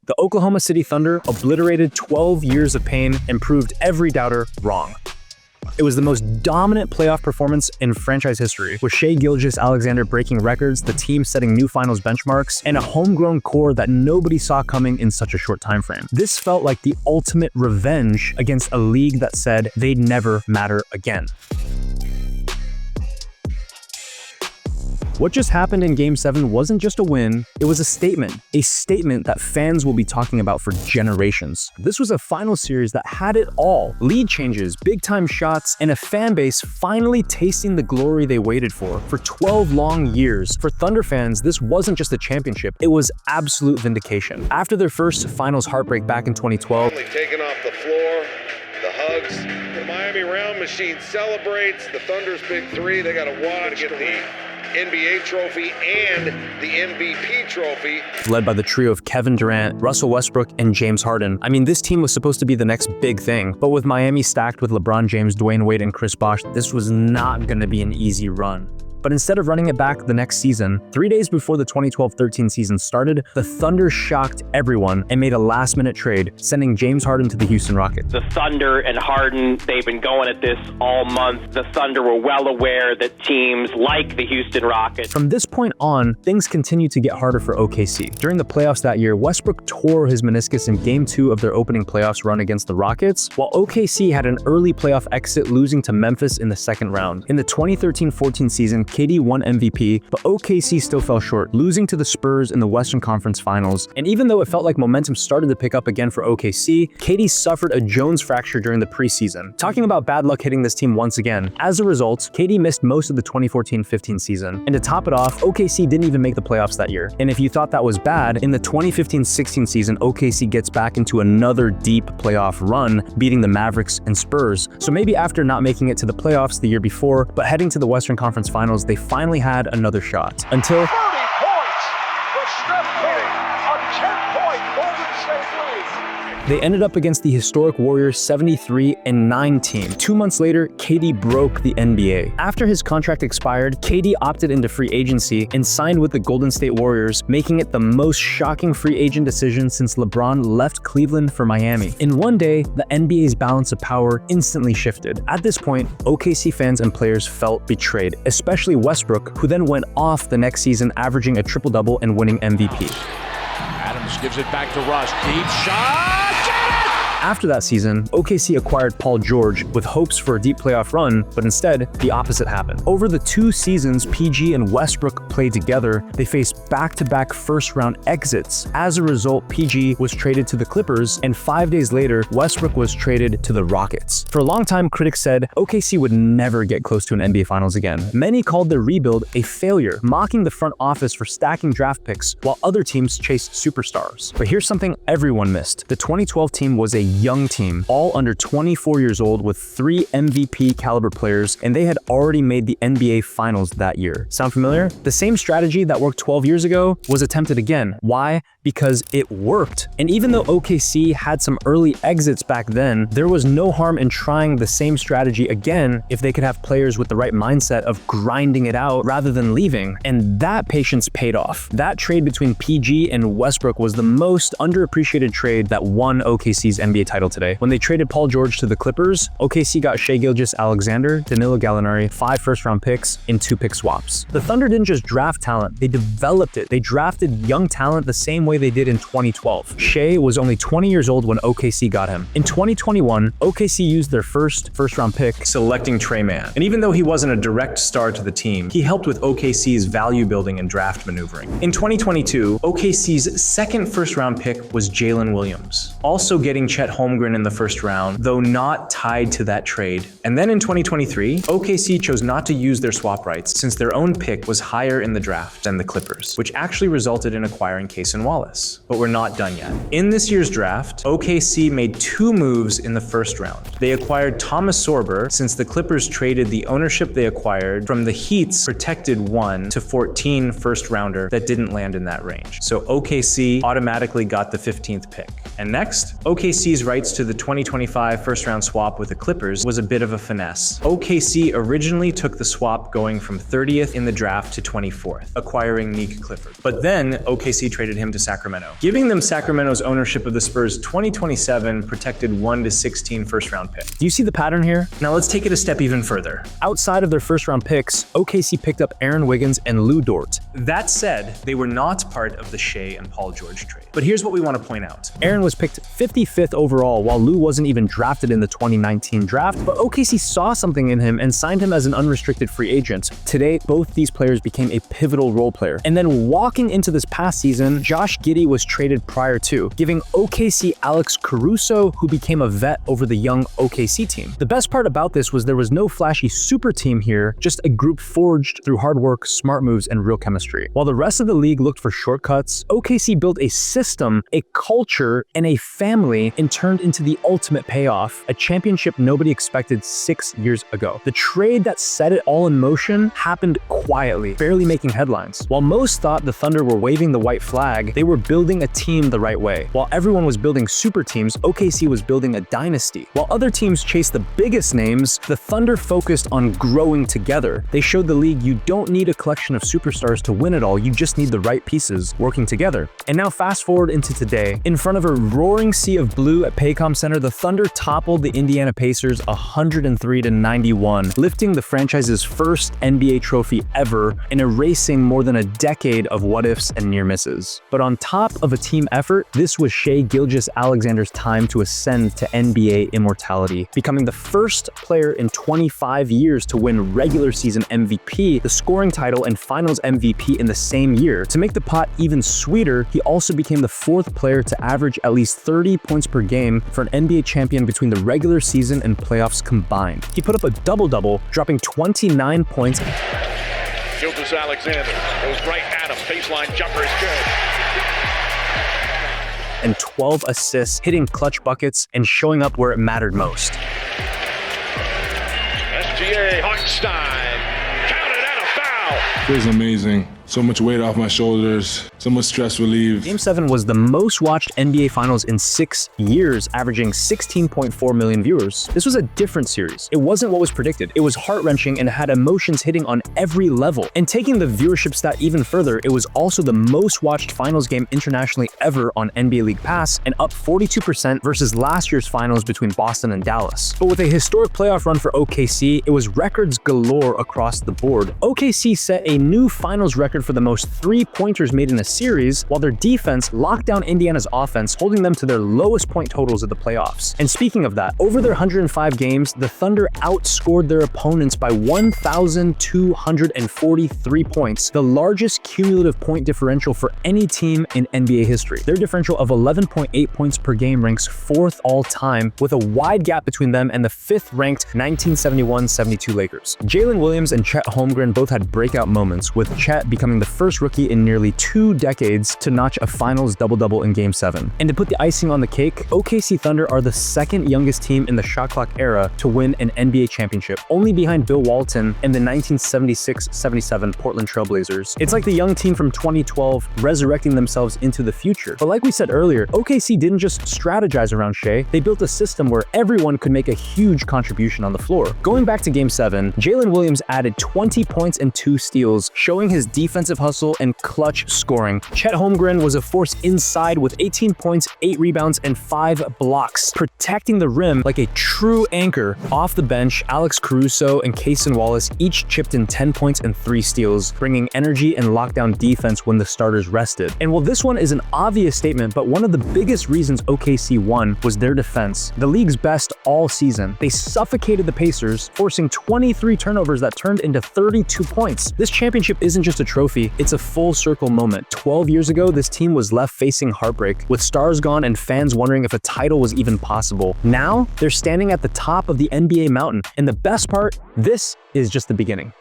The Oklahoma City Thunder obliterated 12 years of pain and proved every doubter wrong. It was the most dominant playoff performance in franchise history, with Shai Gilgeous-Alexander breaking records, the team setting new finals benchmarks, and a homegrown core that nobody saw coming in such a short time frame. This felt like the ultimate revenge against a league that said they'd never matter again. What just happened in Game 7 wasn't just a win, it was a statement that fans will be talking about for generations. This was a final series that had it all: lead changes, big-time shots, and a fan base finally tasting the glory they waited for 12 long years. For Thunder fans, this wasn't just a championship, it was absolute vindication. After their first finals heartbreak back in 2012, taken off the floor, the hugs, the Miami Round Machine celebrates the Thunder's big three. They got to want to get the NBA trophy and the MVP trophy. Led by the trio of Kevin Durant, Russell Westbrook, and James Harden. I mean, this team was supposed to be the next big thing, but with Miami stacked with LeBron James, Dwayne Wade, and Chris Bosh, this was not going to be an easy run. But instead of running it back the next season, 3 days before the 2012-13 season started, the Thunder shocked everyone and made a last-minute trade, sending James Harden to the Houston Rockets. The Thunder and Harden, they've been going at this all month. The Thunder were well aware that teams like the Houston Rockets. From this point on, things continued to get harder for OKC. During the playoffs that year, Westbrook tore his meniscus in Game 2 of their opening playoffs run against the Rockets, while OKC had an early playoff exit, losing to Memphis in the second round. In the 2013-14 season, KD won MVP, but OKC still fell short, losing to the Spurs in the Western Conference Finals. And even though it felt like momentum started to pick up again for OKC, KD suffered a Jones fracture during the preseason. Talking about bad luck hitting this team once again. As a result, KD missed most of the 2014-15 season. And to top it off, OKC didn't even make the playoffs that year. And if you thought that was bad, in the 2015-16 season, OKC gets back into another deep playoff run, beating the Mavericks and Spurs. So maybe after not making it to the playoffs the year before, but heading to the Western Conference Finals, they finally had another shot. Until 30 points for Steph Curry, a 10-point Golden State lead. They ended up against the historic Warriors 73-9 team. 2 months later, KD broke the NBA. After his contract expired, KD opted into free agency and signed with the Golden State Warriors, making it the most shocking free agent decision since LeBron left Cleveland for Miami. In one day, the NBA's balance of power instantly shifted. At this point, OKC fans and players felt betrayed, especially Westbrook, who then went off the next season, averaging a triple-double and winning MVP. Adams gives it back to Russ. Deep shot! After that season, OKC acquired Paul George with hopes for a deep playoff run, but instead, the opposite happened. Over the 2 seasons PG and Westbrook played together, they faced back-to-back first-round exits. As a result, PG was traded to the Clippers, and 5 days later, Westbrook was traded to the Rockets. For a long time, critics said OKC would never get close to an NBA Finals again. Many called their rebuild a failure, mocking the front office for stacking draft picks while other teams chased superstars. But here's something everyone missed. The 2012 team was a young team, all under 24 years old, with 3 MVP caliber players, and they had already made the NBA Finals that year. Sound familiar? The same strategy that worked 12 years ago was attempted again. Why? Because it worked. And even though OKC had some early exits back then, there was no harm in trying the same strategy again if they could have players with the right mindset of grinding it out rather than leaving. And that patience paid off. That trade between PG and Westbrook was the most underappreciated trade that won OKC's NBA title today. When they traded Paul George to the Clippers, OKC got Shai Gilgeous-Alexander, Danilo Gallinari, 5 first-round picks, and 2 pick swaps. The Thunder didn't just draft talent, they developed it. They drafted young talent the same way they did in 2012. Shai was only 20 years old when OKC got him. In 2021, OKC used their first-round pick, selecting Tre Mann. And even though he wasn't a direct star to the team, he helped with OKC's value building and draft maneuvering. In 2022, OKC's second first-round pick was Jalen Williams, also getting Chet Holmgren in the first round, though not tied to that trade. And then in 2023, OKC chose not to use their swap rights since their own pick was higher in the draft than the Clippers, which actually resulted in acquiring Cason Wallace. But we're not done yet. In this year's draft, OKC made 2 moves in the first round. They acquired Thomas Sorber since the Clippers traded the ownership they acquired from the Heat's protected 1 to 14 first rounder that didn't land in that range. So OKC automatically got the 15th pick. And next, OKC's rights to the 2025 first-round swap with the Clippers was a bit of a finesse. OKC originally took the swap going from 30th in the draft to 24th, acquiring Nick Clifford. But then OKC traded him to Sacramento, giving them Sacramento's ownership of the Spurs' 2027 protected 1-16 first-round pick. Do you see the pattern here? Now let's take it a step even further. Outside of their first-round picks, OKC picked up Aaron Wiggins and Lou Dort. That said, they were not part of the Shai and Paul George trade. But here's what we want to point out. Aaron was picked 55th overall, while Lou wasn't even drafted in the 2019 draft, but OKC saw something in him and signed him as an unrestricted free agent. Today, both these players became a pivotal role player. And then walking into this past season, Josh Giddey was traded prior to, giving OKC Alex Caruso, who became a vet over the young OKC team. The best part about this was there was no flashy super team here, just a group forged through hard work, smart moves, and real chemistry. While the rest of the league looked for shortcuts, OKC built a system, a culture, and a family and turned into the ultimate payoff, a championship nobody expected 6 years ago. The trade that set it all in motion happened quietly, barely making headlines. While most thought the Thunder were waving the white flag, they were building a team the right way. While everyone was building super teams, OKC was building a dynasty. While other teams chased the biggest names, the Thunder focused on growing together. They showed the league you don't need a collection of superstars to win it all, you just need the right pieces working together. And now fast forward into today. In front of a roaring sea of blue at Paycom Center, the Thunder toppled the Indiana Pacers 103-91, lifting the franchise's first NBA trophy ever and erasing more than a decade of what-ifs and near misses. But on top of a team effort, this was Shai Gilgeous-Alexander's time to ascend to NBA immortality, becoming the first player in 25 years to win regular season MVP, the scoring title, and finals MVP in the same year. To make the pot even sweeter, he also became the fourth player to average at least 30 points per game for an NBA champion between the regular season and playoffs combined. He put up a double-double, dropping 29 points. Gilgeous-Alexander goes right at him. Baseline jumper is good. And 12 assists, hitting clutch buckets and showing up where it mattered most. SGA Hartenstein counted and a foul. Feels amazing. So much weight off my shoulders, so much stress relieved. Game 7 was the most watched NBA Finals in 6 years, averaging 16.4 million viewers. This was a different series. It wasn't what was predicted. It was heart-wrenching and had emotions hitting on every level. And taking the viewership stat even further, it was also the most watched Finals game internationally ever on NBA League Pass, and up 42% versus last year's Finals between Boston and Dallas. But with a historic playoff run for OKC, it was records galore across the board. OKC set a new Finals record for the most three-pointers made in a series, while their defense locked down Indiana's offense, holding them to their lowest point totals of the playoffs. And speaking of that, over their 105 games, the Thunder outscored their opponents by 1,243 points, the largest cumulative point differential for any team in NBA history. Their differential of 11.8 points per game ranks 4th all-time, with a wide gap between them and the 5th-ranked 1971-72 Lakers. Jalen Williams and Chet Holmgren both had breakout moments, with Chet becoming the first rookie in nearly 2 decades to notch a finals double-double in Game 7. And to put the icing on the cake, OKC Thunder are the 2nd youngest team in the shot clock era to win an NBA championship, only behind Bill Walton and the 1976-77 Portland Trail Blazers. It's like the young team from 2012 resurrecting themselves into the future. But like we said earlier, OKC didn't just strategize around Shai, they built a system where everyone could make a huge contribution on the floor. Going back to Game 7, Jalen Williams added 20 points and 2 steals, showing his defensive hustle and clutch scoring. Chet Holmgren was a force inside with 18 points, 8 rebounds, and 5 blocks, protecting the rim like a true anchor. Off the bench, Alex Caruso and Cason Wallace each chipped in 10 points and 3 steals, bringing energy and lockdown defense when the starters rested. And while this one is an obvious statement, but one of the biggest reasons OKC won was their defense, the league's best all season. They suffocated the Pacers, forcing 23 turnovers that turned into 32 points. This championship isn't just a trophy, it's a full circle moment. 12 years ago, this team was left facing heartbreak, with stars gone and fans wondering if a title was even possible. Now, they're standing at the top of the NBA mountain, and the best part, this is just the beginning.